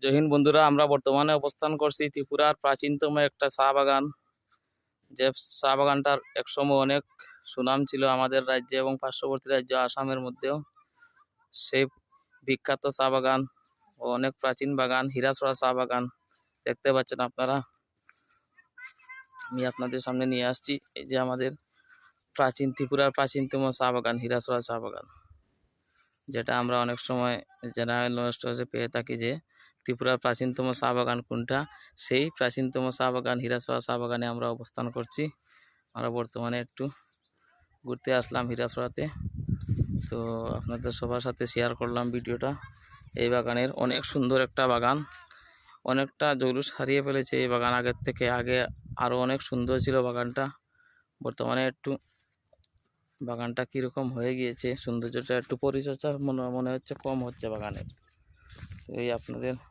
জয় হিন্দ বন্ধুরা, আমরা বর্তমানে অবস্থান করছি ত্রিপুরার প্রাচীনতম একটা চা বাগান। যে চা বাগানটার একসময় অনেক সুনাম ছিল আমাদের রাজ্যে এবং পার্শ্ববর্তী রাজ্য আসামের মধ্যেও। সেই বিখ্যাত চা বাগান ও অনেক প্রাচীন বাগান হীরাছড়া চা বাগান দেখতে পাচ্ছেন আপনারা। আমি আপনাদের সামনে নিয়ে আসছি এই যে আমাদের ত্রিপুরার প্রাচীনতম চা বাগান হীরাছড়া চা বাগান, যেটা আমরা অনেক সময় জেনারেল নলেজে পেয়ে থাকি যে ত্রিপুরার প্রাচীনতম চা বাগান কোনটা। সেই প্রাচীনতম চা বাগান হীরাছড়া চা বাগানে আমরা অবস্থান করছি। আমরা বর্তমানে একটু ঘুরতে আসলাম হীরাছড়াতে, তো আপনাদের সবার সাথে শেয়ার করলাম ভিডিওটা। এই বাগানের অনেক সুন্দর একটা বাগান, অনেকটা জৌলুস হারিয়ে ফেলেছে এই বাগান আগের থেকে। আগে আরও অনেক সুন্দর ছিল বাগানটা, বর্তমানে একটু বাগানটা কীরকম হয়ে গিয়েছে, সৌন্দর্যটা একটু পরিচর্যা মনে হচ্ছে কম হচ্ছে বাগানের। এই আপনাদের